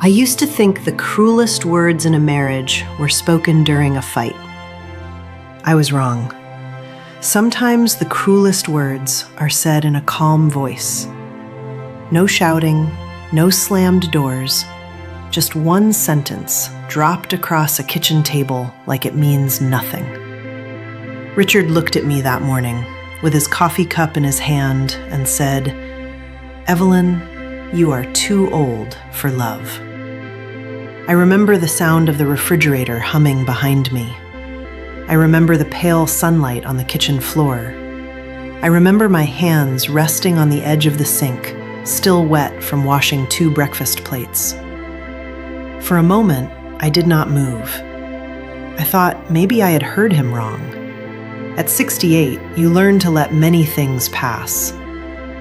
I used to think the cruelest words in a marriage were spoken during a fight. I was wrong. Sometimes the cruelest words are said in a calm voice. No shouting, no slammed doors, just one sentence dropped across a kitchen table like it means nothing. Richard looked at me that morning with his coffee cup in his hand and said, "Evelyn, you are too old for love." I remember the sound of the refrigerator humming behind me. I remember the pale sunlight on the kitchen floor. I remember my hands resting on the edge of the sink, still wet from washing 2 breakfast plates. For a moment, I did not move. I thought maybe I had heard him wrong. At 68, you learn to let many things pass.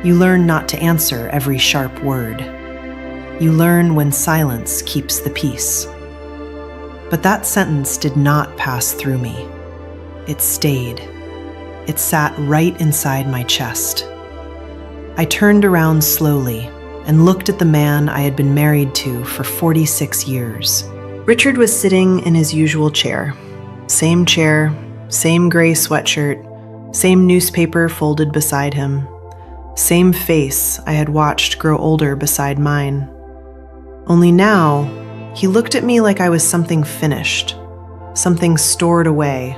You learn not to answer every sharp word. You learn when silence keeps the peace. But that sentence did not pass through me. It stayed. It sat right inside my chest. I turned around slowly and looked at the man I had been married to for 46 years. Richard was sitting in his usual chair. Same chair, same gray sweatshirt, same newspaper folded beside him, same face I had watched grow older beside mine. Only now, he looked at me like I was something finished, something stored away,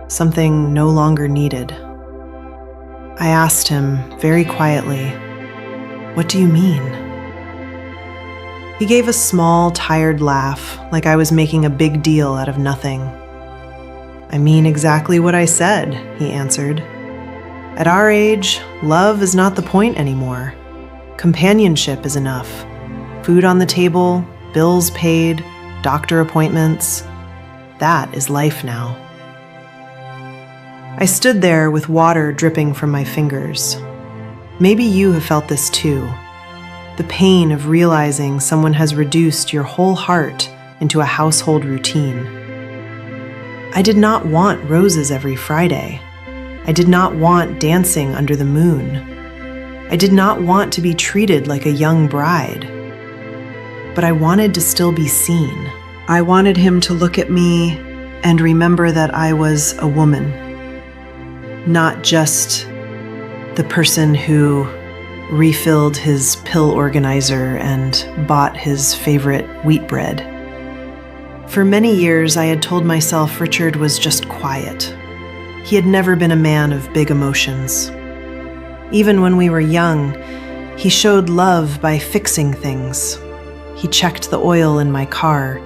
something no longer needed. I asked him very quietly, "What do you mean?" He gave a small, tired laugh, like I was making a big deal out of nothing. "I mean exactly what I said," he answered. "At our age, love is not the point anymore. Companionship is enough. Food on the table, bills paid, doctor appointments. That is life now." I stood there with water dripping from my fingers. Maybe you have felt this too. The pain of realizing someone has reduced your whole heart into a household routine. I did not want roses every Friday. I did not want dancing under the moon. I did not want to be treated like a young bride. But I wanted to still be seen. I wanted him to look at me and remember that I was a woman, not just the person who refilled his pill organizer and bought his favorite wheat bread. For many years, I had told myself Richard was just quiet. He had never been a man of big emotions. Even when we were young, he showed love by fixing things. He checked the oil in my car.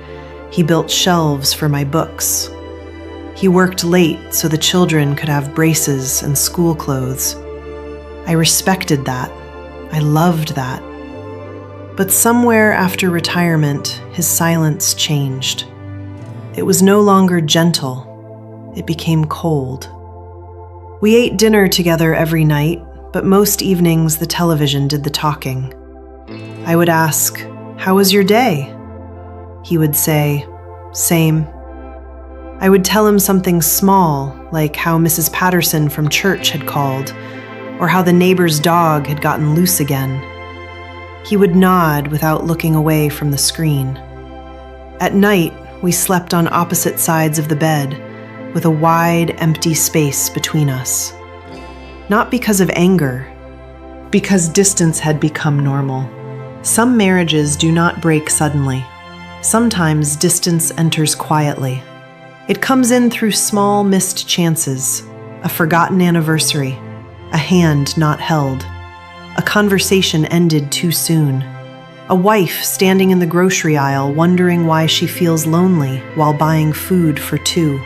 He built shelves for my books. He worked late so the children could have braces and school clothes. I respected that. I loved that. But somewhere after retirement, his silence changed. It was no longer gentle. It became cold. We ate dinner together every night, but most evenings the television did the talking. I would ask, "How was your day?" He would say, "Same." I would tell him something small, like how Mrs. Patterson from church had called, or how the neighbor's dog had gotten loose again. He would nod without looking away from the screen. At night, we slept on opposite sides of the bed, with a wide, empty space between us. Not because of anger, because distance had become normal. Some marriages do not break suddenly. Sometimes distance enters quietly. It comes in through small missed chances, a forgotten anniversary, a hand not held, a conversation ended too soon, a wife standing in the grocery aisle wondering why she feels lonely while buying food for 2.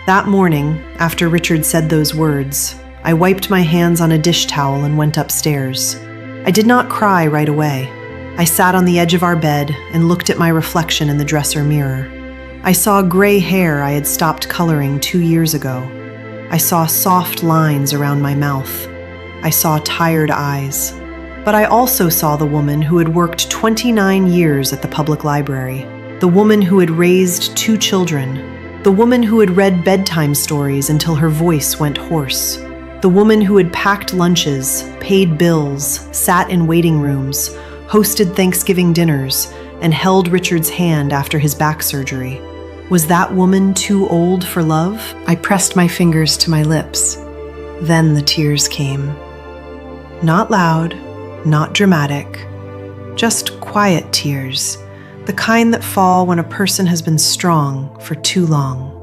That morning, after Richard said those words, I wiped my hands on a dish towel and went upstairs. I did not cry right away. I sat on the edge of our bed and looked at my reflection in the dresser mirror. I saw gray hair I had stopped coloring 2 years ago. I saw soft lines around my mouth. I saw tired eyes. But I also saw the woman who had worked 29 years at the public library, the woman who had raised 2 children, the woman who had read bedtime stories until her voice went hoarse, the woman who had packed lunches, paid bills, sat in waiting rooms, hosted Thanksgiving dinners, and held Richard's hand after his back surgery. Was that woman too old for love? I pressed my fingers to my lips. Then the tears came. Not loud, not dramatic, just quiet tears, the kind that fall when a person has been strong for too long.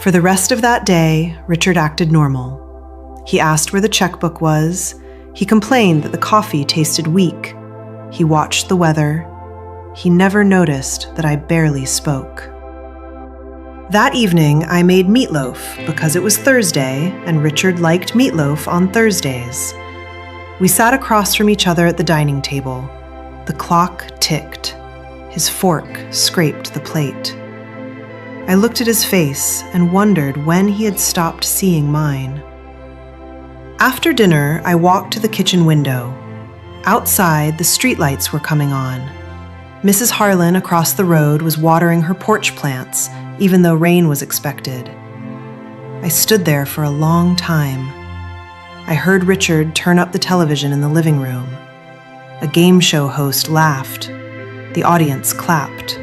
For the rest of that day, Richard acted normal. He asked where the checkbook was. He complained that the coffee tasted weak. He watched the weather. He never noticed that I barely spoke. That evening, I made meatloaf because it was Thursday and Richard liked meatloaf on Thursdays. We sat across from each other at the dining table. The clock ticked. His fork scraped the plate. I looked at his face and wondered when he had stopped seeing mine. After dinner, I walked to the kitchen window. Outside, the streetlights were coming on. Mrs. Harlan across the road was watering her porch plants, even though rain was expected. I stood there for a long time. I heard Richard turn up the television in the living room. A game show host laughed. The audience clapped.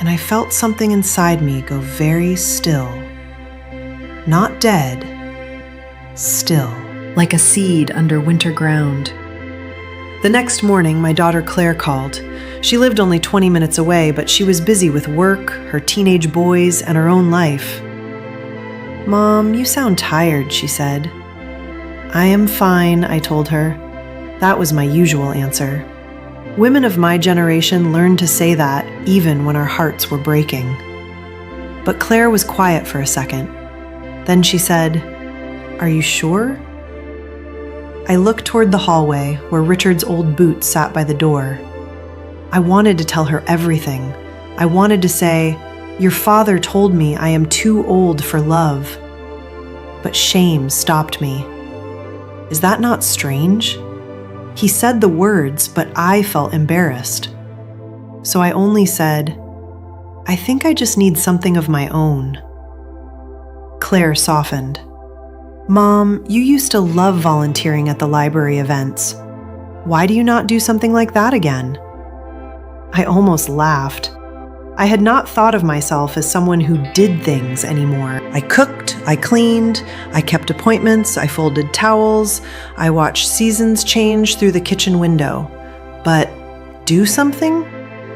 And I felt something inside me go very still. Not dead, still, like a seed under winter ground. The next morning, my daughter Claire called. She lived only 20 minutes away, but she was busy with work, her teenage boys, and her own life. "Mom, you sound tired," she said. "I am fine," I told her. That was my usual answer. Women of my generation learned to say that even when our hearts were breaking. But Claire was quiet for a second. Then she said, "Are you sure?" I looked toward the hallway where Richard's old boots sat by the door. I wanted to tell her everything. I wanted to say, "Your father told me I am too old for love." But shame stopped me. Is that not strange? He said the words, but I felt embarrassed. So I only said, "I think I just need something of my own." Claire softened. "Mom, you used to love volunteering at the library events. Why do you not do something like that again?" I almost laughed. I had not thought of myself as someone who did things anymore. I cooked, I cleaned, I kept appointments, I folded towels, I watched seasons change through the kitchen window. But do something?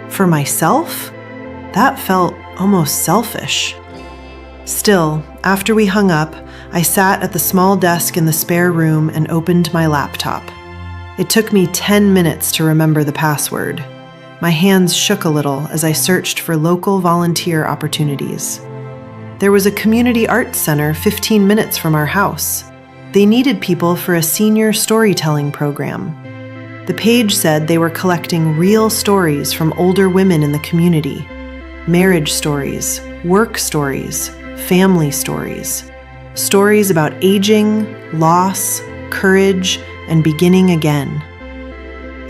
For myself? That felt almost selfish. Still, after we hung up, I sat at the small desk in the spare room and opened my laptop. It took me 10 minutes to remember the password. My hands shook a little as I searched for local volunteer opportunities. There was a community arts center 15 minutes from our house. They needed people for a senior storytelling program. The page said they were collecting real stories from older women in the community. Marriage stories, work stories, family stories. Stories about aging, loss, courage, and beginning again.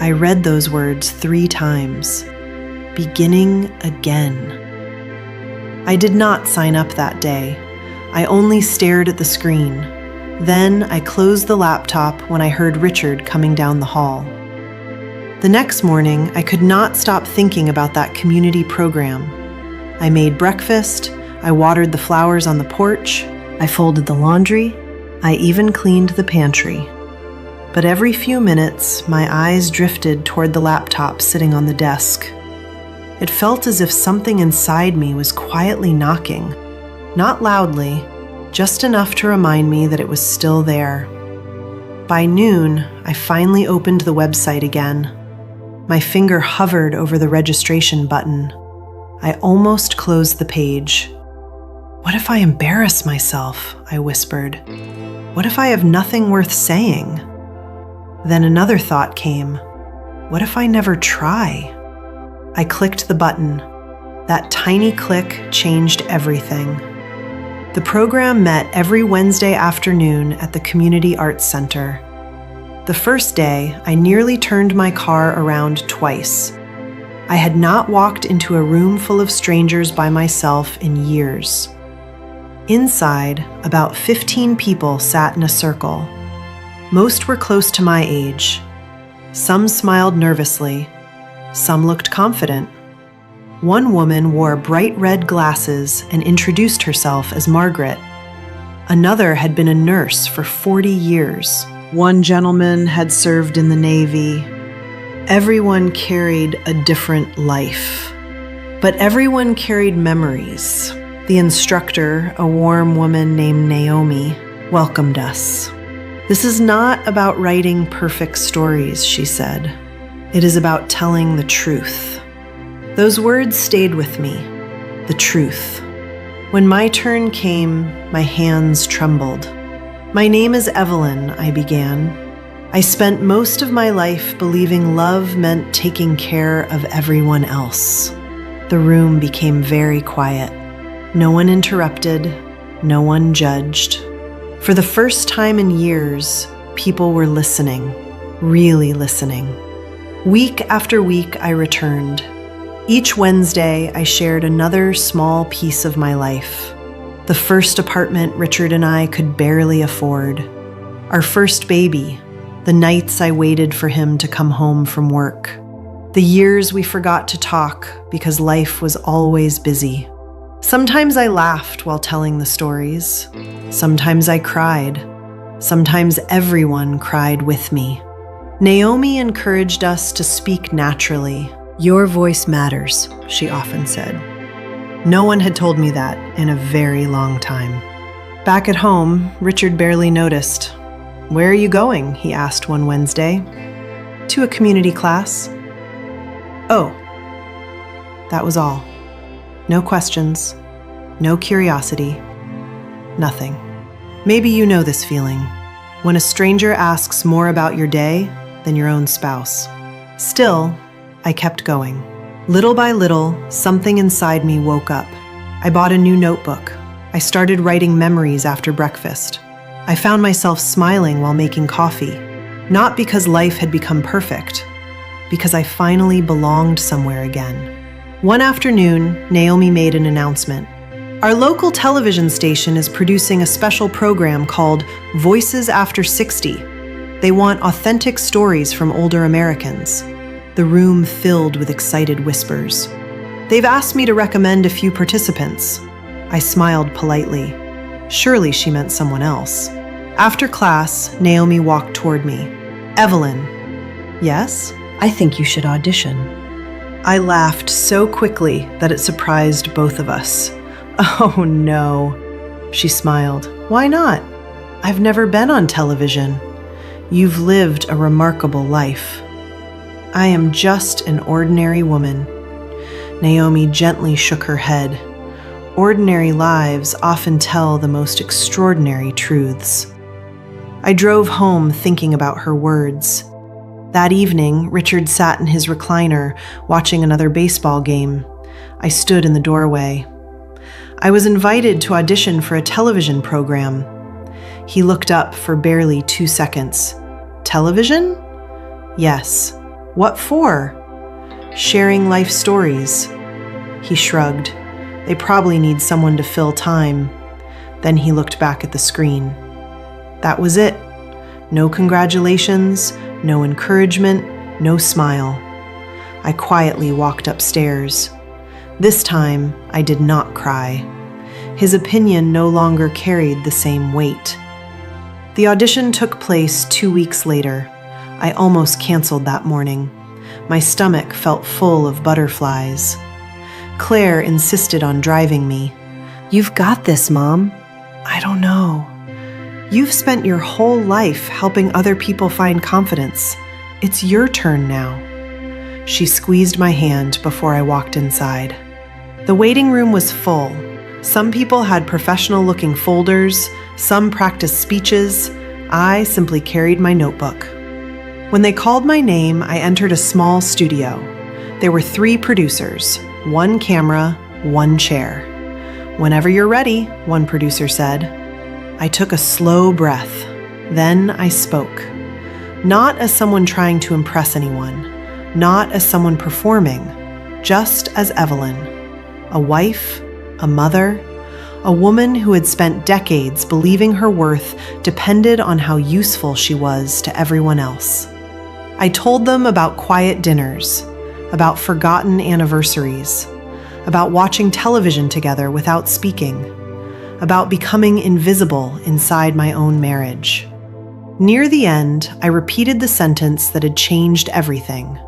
I read those words 3 times. Beginning again. I did not sign up that day. I only stared at the screen. Then I closed the laptop when I heard Richard coming down the hall. The next morning, I could not stop thinking about that community program. I made breakfast, I watered the flowers on the porch, I folded the laundry, I even cleaned the pantry. But every few minutes, my eyes drifted toward the laptop sitting on the desk. It felt as if something inside me was quietly knocking, not loudly, just enough to remind me that it was still there. By noon, I finally opened the website again. My finger hovered over the registration button. I almost closed the page. What if I embarrass myself? I whispered. What if I have nothing worth saying? Then another thought came. What if I never try? I clicked the button. That tiny click changed everything. The program met every Wednesday afternoon at the Community Arts Center. The first day, I nearly turned my car around twice. I had not walked into a room full of strangers by myself in years. Inside, about 15 people sat in a circle. Most were close to my age. Some smiled nervously. Some looked confident. One woman wore bright red glasses and introduced herself as Margaret. Another had been a nurse for 40 years. One gentleman had served in the Navy. Everyone carried a different life. But everyone carried memories. The instructor, a warm woman named Naomi, welcomed us. "This is not about writing perfect stories," she said. "It is about telling the truth." Those words stayed with me. The truth. When my turn came, my hands trembled. "My name is Evelyn," I began. "I spent most of my life believing love meant taking care of everyone else." The room became very quiet. No one interrupted. No one judged. For the first time in years, people were listening, really listening. Week after week, I returned. Each Wednesday, I shared another small piece of my life. The first apartment Richard and I could barely afford. Our first baby. The nights I waited for him to come home from work. The years we forgot to talk because life was always busy. Sometimes I laughed while telling the stories. Sometimes I cried. Sometimes everyone cried with me. Naomi encouraged us to speak naturally. "Your voice matters," she often said. No one had told me that in a very long time. Back at home, Richard barely noticed. "Where are you going?" he asked one Wednesday. "To a community class." Oh, that was all. No questions, no curiosity, nothing. Maybe you know this feeling, when a stranger asks more about your day than your own spouse. Still, I kept going. Little by little, something inside me woke up. I bought a new notebook. I started writing memories after breakfast. I found myself smiling while making coffee, not because life had become perfect, because I finally belonged somewhere again. One afternoon, Naomi made an announcement. "Our local television station is producing a special program called Voices After 60. They want authentic stories from older Americans." The room filled with excited whispers. "They've asked me to recommend a few participants." I smiled politely. Surely she meant someone else. After class, Naomi walked toward me. "Evelyn." "Yes?" "I think you should audition." I laughed so quickly that it surprised both of us. "Oh no." She smiled. "Why not? I've never been on television." "You've lived a remarkable life." "I am just an ordinary woman." Naomi gently shook her head. Ordinary lives often tell the most extraordinary truths. I drove home thinking about her words. That evening, Richard sat in his recliner, watching another baseball game. I stood in the doorway. I was invited to audition for a television program. He looked up for barely 2 seconds. "Television?" "Yes." "What for?" "Sharing life stories." He shrugged. "They probably need someone to fill time." Then he looked back at the screen. That was it. No congratulations, no encouragement, no smile. I quietly walked upstairs. This time, I did not cry. His opinion no longer carried the same weight. The audition took place 2 weeks later. I almost canceled that morning. My stomach felt full of butterflies. Claire insisted on driving me. "You've got this, Mom." "I don't know." "You've spent your whole life helping other people find confidence. It's your turn now." She squeezed my hand before I walked inside. The waiting room was full. Some people had professional-looking folders, some practiced speeches. I simply carried my notebook. When they called my name, I entered a small studio. There were 3 producers, 1 camera, 1 chair. "Whenever you're ready," one producer said. I took a slow breath. Then I spoke. Not as someone trying to impress anyone, not as someone performing, just as Evelyn, a wife, a mother, a woman who had spent decades believing her worth depended on how useful she was to everyone else. I told them about quiet dinners, about forgotten anniversaries, about watching television together without speaking, about becoming invisible inside my own marriage. Near the end, I repeated the sentence that had changed everything.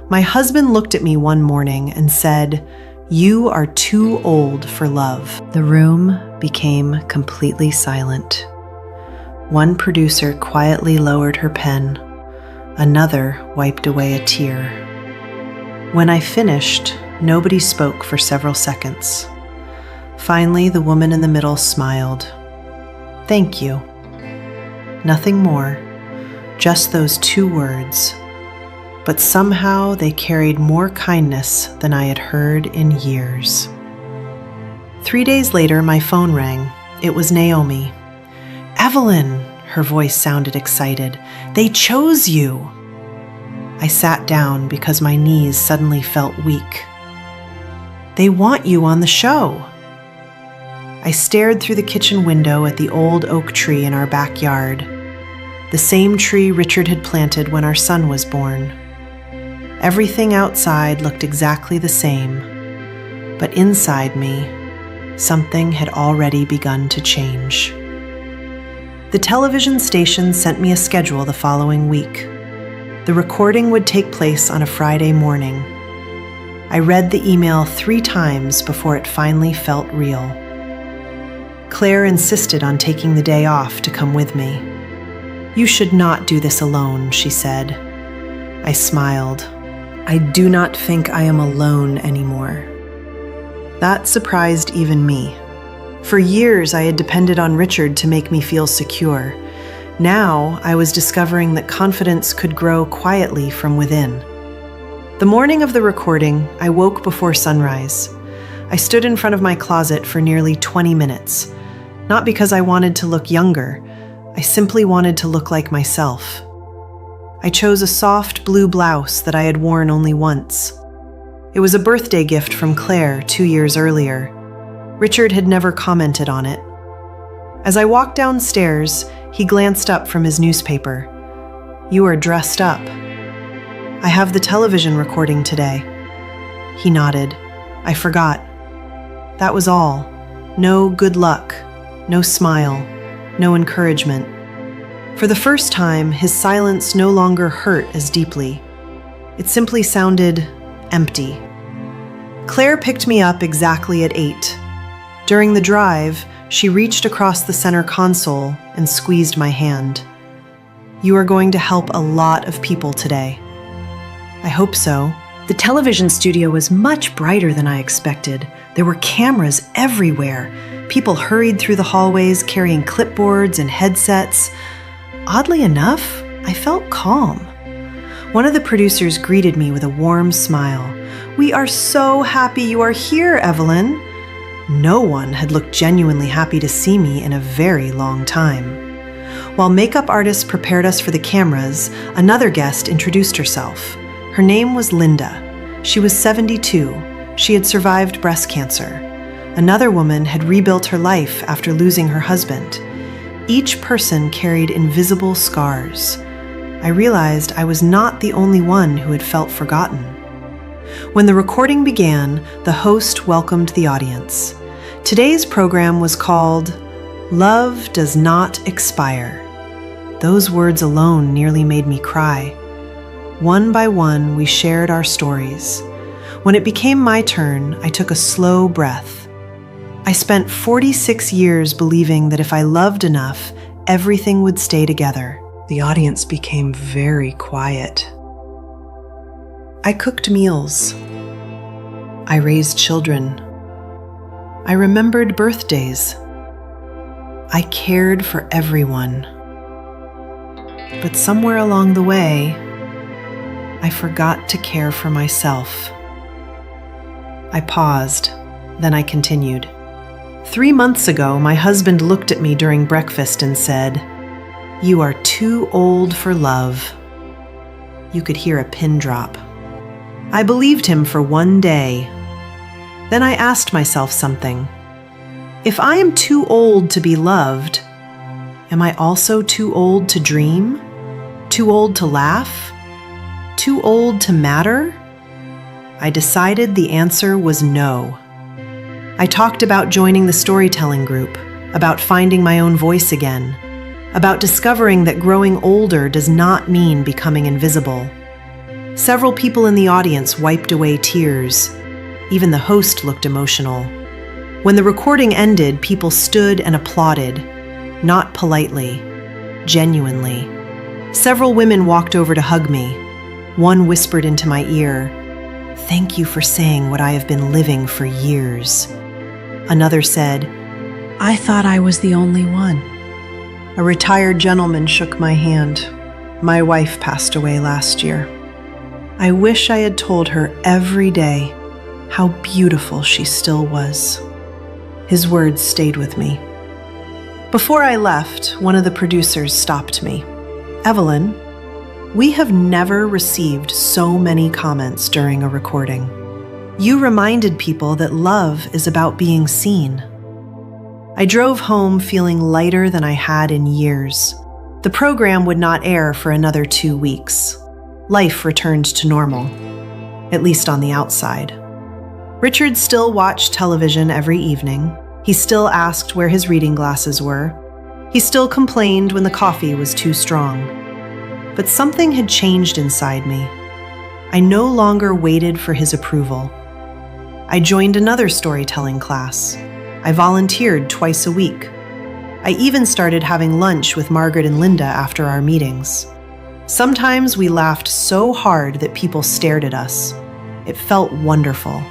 My husband looked at me one morning and said, "You are too old for love." The room became completely silent. One producer quietly lowered her pen. Another wiped away a tear. When I finished, nobody spoke for several seconds. Finally, the woman in the middle smiled. "Thank you." Nothing more, just those 2 words. But somehow they carried more kindness than I had heard in years. 3 days later, my phone rang. It was Naomi. "Evelyn," her voice sounded excited. "They chose you." I sat down because my knees suddenly felt weak. "They want you on the show." I stared through the kitchen window at the old oak tree in our backyard, the same tree Richard had planted when our son was born. Everything outside looked exactly the same, but inside me, something had already begun to change. The television station sent me a schedule the following week. The recording would take place on a Friday morning. I read the email 3 times before it finally felt real. Claire insisted on taking the day off to come with me. "You should not do this alone," she said. I smiled. I do not think I am alone anymore. That surprised even me. For years, I had depended on Richard to make me feel secure. Now, I was discovering that confidence could grow quietly from within. The morning of the recording, I woke before sunrise. I stood in front of my closet for nearly 20 minutes. Not because I wanted to look younger, I simply wanted to look like myself. I chose a soft blue blouse that I had worn only once. It was a birthday gift from Claire 2 years earlier. Richard had never commented on it. As I walked downstairs, he glanced up from his newspaper. "You are dressed up." "I have the television recording today." He nodded. I forgot. That was all. No good luck. No smile, no encouragement. For the first time, his silence no longer hurt as deeply. It simply sounded empty. Claire picked me up exactly at 8. During the drive, she reached across the center console and squeezed my hand. "You are going to help a lot of people today." I hope so. The television studio was much brighter than I expected. There were cameras everywhere. People hurried through the hallways carrying clipboards and headsets. Oddly enough, I felt calm. One of the producers greeted me with a warm smile. "We are so happy you are here, Evelyn." No one had looked genuinely happy to see me in a very long time. While makeup artists prepared us for the cameras, another guest introduced herself. Her name was Linda. She was 72. She had survived breast cancer. Another woman had rebuilt her life after losing her husband. Each person carried invisible scars. I realized I was not the only one who had felt forgotten. When the recording began, the host welcomed the audience. Today's program was called "Love Does Not Expire." Those words alone nearly made me cry. One by one, we shared our stories. When it became my turn, I took a slow breath. I spent 46 years believing that if I loved enough, everything would stay together. The audience became very quiet. I cooked meals. I raised children. I remembered birthdays. I cared for everyone. But somewhere along the way, I forgot to care for myself. I paused, then I continued. 3 months ago, my husband looked at me during breakfast and said, "You are too old for love." You could hear a pin drop. I believed him for one day. Then I asked myself something. If I am too old to be loved, am I also too old to dream? Too old to laugh? Too old to matter? I decided the answer was no. I talked about joining the storytelling group, about finding my own voice again, about discovering that growing older does not mean becoming invisible. Several people in the audience wiped away tears. Even the host looked emotional. When the recording ended, people stood and applauded, not politely, genuinely. Several women walked over to hug me. One whispered into my ear, "Thank you for saying what I have been living for years." Another said, "I thought I was the only one." A retired gentleman shook my hand. My wife passed away last year. I wish I had told her every day how beautiful she still was. His words stayed with me. Before I left, one of the producers stopped me. "Evelyn, we have never received so many comments during a recording. You reminded people that love is about being seen." I drove home feeling lighter than I had in years. The program would not air for another 2 weeks. Life returned to normal, at least on the outside. Richard still watched television every evening. He still asked where his reading glasses were. He still complained when the coffee was too strong. But something had changed inside me. I no longer waited for his approval. I joined another storytelling class. I volunteered twice a week. I even started having lunch with Margaret and Linda after our meetings. Sometimes we laughed so hard that people stared at us. It felt wonderful.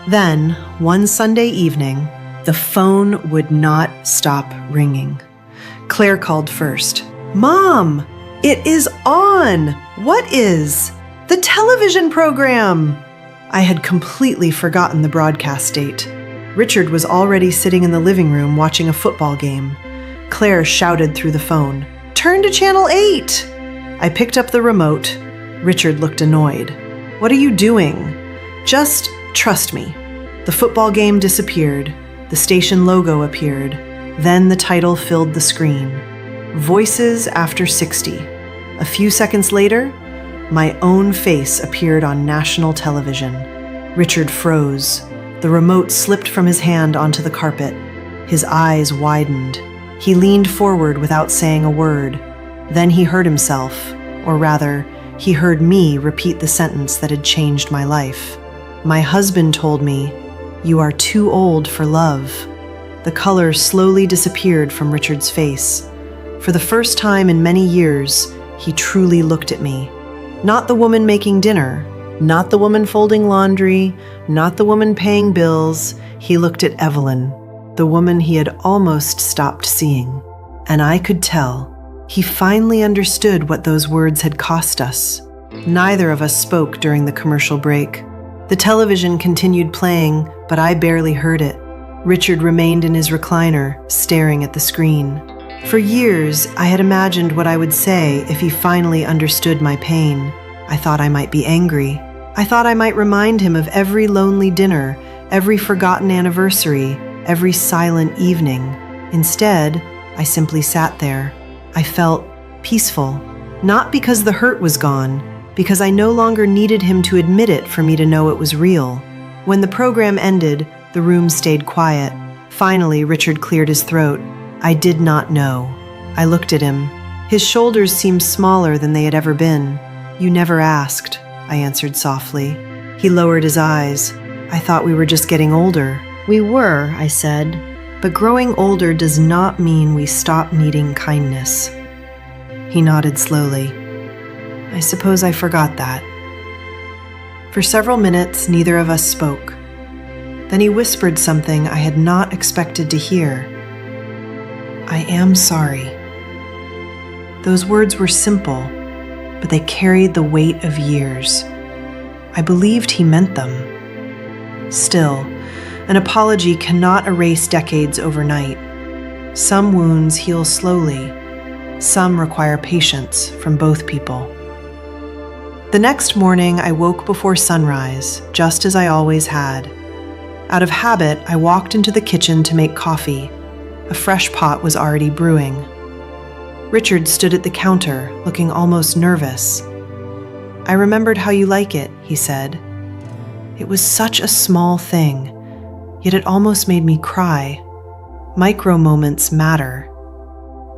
Then, one Sunday evening, the phone would not stop ringing. Claire called first. "Mom, it is on! What is? The television program!" I had completely forgotten the broadcast date. Richard was already sitting in the living room watching a football game. Claire shouted through the phone, "Turn to Channel 8!" I picked up the remote. Richard looked annoyed. "What are you doing?" "Just trust me." The football game disappeared. The station logo appeared. Then the title filled the screen. Voices After 60. A few seconds later, my own face appeared on national television. Richard froze. The remote slipped from his hand onto the carpet. His eyes widened. He leaned forward without saying a word. Then he heard himself, or rather, he heard me repeat the sentence that had changed my life. My husband told me, "You are too old for love." The color slowly disappeared from Richard's face. For the first time in many years, he truly looked at me. Not the woman making dinner, not the woman folding laundry, not the woman paying bills. He looked at Evelyn, the woman he had almost stopped seeing. And I could tell. He finally understood what those words had cost us. Neither of us spoke during the commercial break. The television continued playing, but I barely heard it. Richard remained in his recliner, staring at the screen. For years, I had imagined what I would say if he finally understood my pain. I thought I might be angry. I thought I might remind him of every lonely dinner, every forgotten anniversary, every silent evening. Instead, I simply sat there. I felt peaceful, not because the hurt was gone, because I no longer needed him to admit it for me to know it was real. When the program ended, the room stayed quiet. Finally, Richard cleared his throat. "I did not know." I looked at him. His shoulders seemed smaller than they had ever been. "You never asked," I answered softly. He lowered his eyes. "I thought we were just getting older." "We were," I said. "But growing older does not mean we stop needing kindness." He nodded slowly. "I suppose I forgot that." For several minutes, neither of us spoke. Then he whispered something I had not expected to hear. "I am sorry." Those words were simple, but they carried the weight of years. I believed he meant them. Still, an apology cannot erase decades overnight. Some wounds heal slowly. Some require patience from both people. The next morning, I woke before sunrise, just as I always had. Out of habit, I walked into the kitchen to make coffee. A fresh pot was already brewing. Richard stood at the counter, looking almost nervous. "I remembered how you like it," he said. It was such a small thing, yet it almost made me cry. Micro moments matter.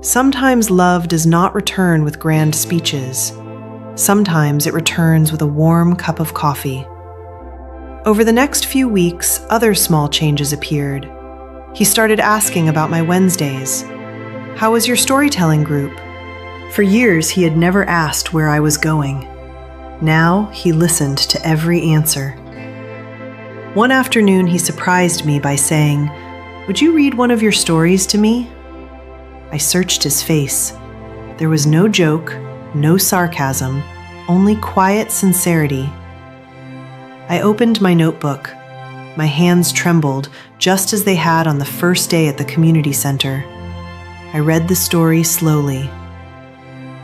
Sometimes love does not return with grand speeches. Sometimes it returns with a warm cup of coffee. Over the next few weeks, other small changes appeared. He started asking about my Wednesdays. How was your storytelling group? For years, he had never asked where I was going. Now, he listened to every answer. One afternoon, he surprised me by saying, "Would you read one of your stories to me?" I searched his face. There was no joke, no sarcasm, only quiet sincerity. I opened my notebook. My hands trembled, just as they had on the first day at the community center. I read the story slowly.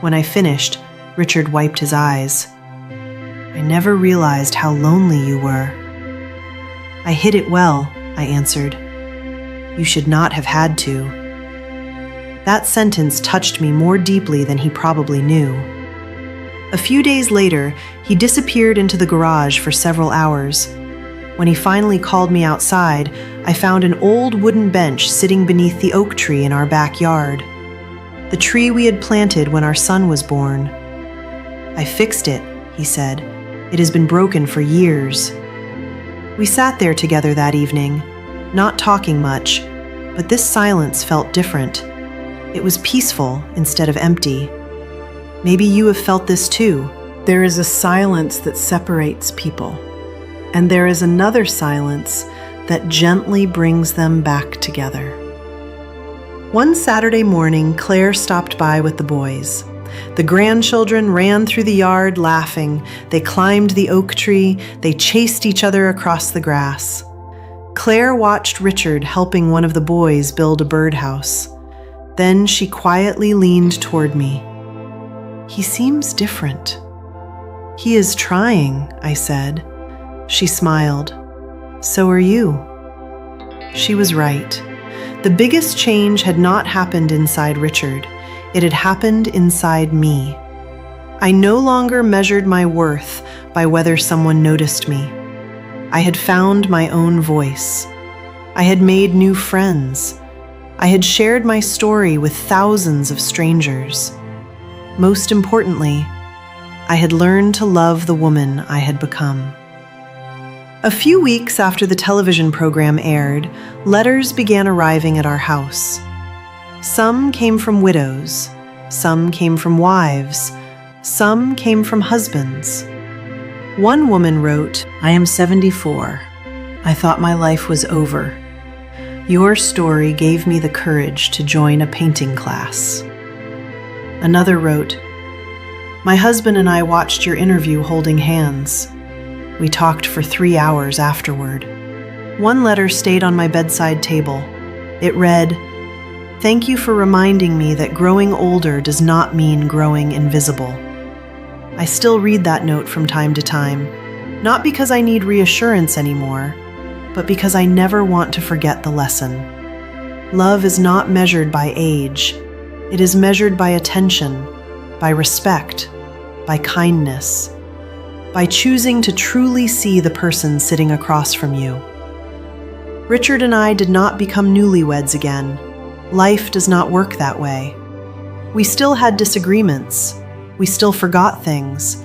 When I finished, Richard wiped his eyes. "I never realized how lonely you were." "I hid it well," I answered. "You should not have had to." That sentence touched me more deeply than he probably knew. A few days later, he disappeared into the garage for several hours. When he finally called me outside, I found an old wooden bench sitting beneath the oak tree in our backyard. The tree we had planted when our son was born. "I fixed it," he said. "It has been broken for years." We sat there together that evening, not talking much, but this silence felt different. It was peaceful instead of empty. Maybe you have felt this too. There is a silence that separates people, and there is another silence that gently brings them back together. One Saturday morning, Claire stopped by with the boys. The grandchildren ran through the yard laughing. They climbed the oak tree. They chased each other across the grass. Claire watched Richard helping one of the boys build a birdhouse. Then she quietly leaned toward me. "He seems different." "He is trying," I said. She smiled. "So are you." She was right. The biggest change had not happened inside Richard. It had happened inside me. I no longer measured my worth by whether someone noticed me. I had found my own voice. I had made new friends. I had shared my story with thousands of strangers. Most importantly, I had learned to love the woman I had become. A few weeks after the television program aired, letters began arriving at our house. Some came from widows, some came from wives, some came from husbands. One woman wrote, "I am 74. I thought my life was over. Your story gave me the courage to join a painting class." Another wrote, "My husband and I watched your interview holding hands. We talked for 3 hours afterward." One letter stayed on my bedside table. It read, "Thank you for reminding me that growing older does not mean growing invisible." I still read that note from time to time, not because I need reassurance anymore, but because I never want to forget the lesson. Love is not measured by age. It is measured by attention, by respect, by kindness, by choosing to truly see the person sitting across from you. Richard and I did not become newlyweds again. Life does not work that way. We still had disagreements. We still forgot things.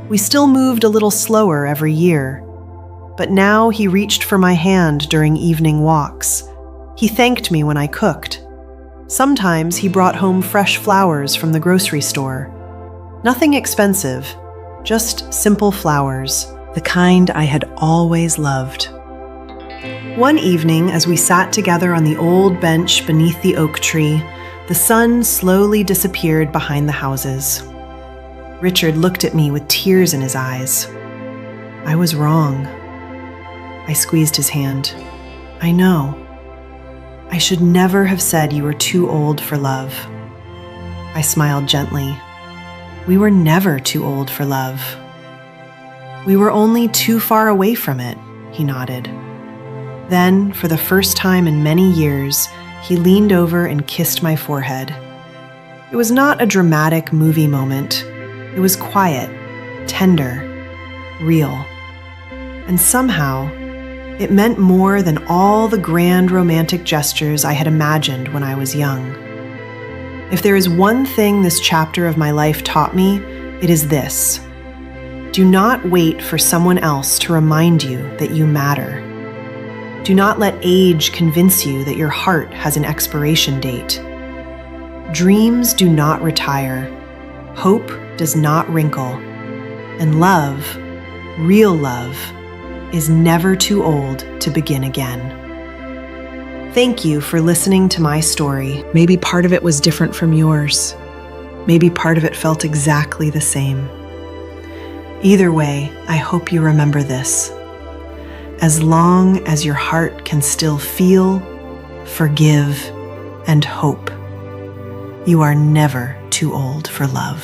We still moved a little slower every year. But now he reached for my hand during evening walks. He thanked me when I cooked. Sometimes he brought home fresh flowers from the grocery store. Nothing expensive, just simple flowers, the kind I had always loved. One evening, as we sat together on the old bench beneath the oak tree, the sun slowly disappeared behind the houses. Richard looked at me with tears in his eyes. I was wrong. I squeezed his hand. "I know. I should never have said you were too old for love." I smiled gently. "We were never too old for love. We were only too far away from it," he nodded. Then, for the first time in many years, he leaned over and kissed my forehead. It was not a dramatic movie moment. It was quiet, tender, real. And somehow, it meant more than all the grand romantic gestures I had imagined when I was young. If there is one thing this chapter of my life taught me, it is this: do not wait for someone else to remind you that you matter. Do not let age convince you that your heart has an expiration date. Dreams do not retire. Hope does not wrinkle. And love, real love, is never too old to begin again. Thank you for listening to my story. Maybe part of it was different from yours. Maybe part of it felt exactly the same. Either way, I hope you remember this. As long as your heart can still feel, forgive, and hope, you are never too old for love.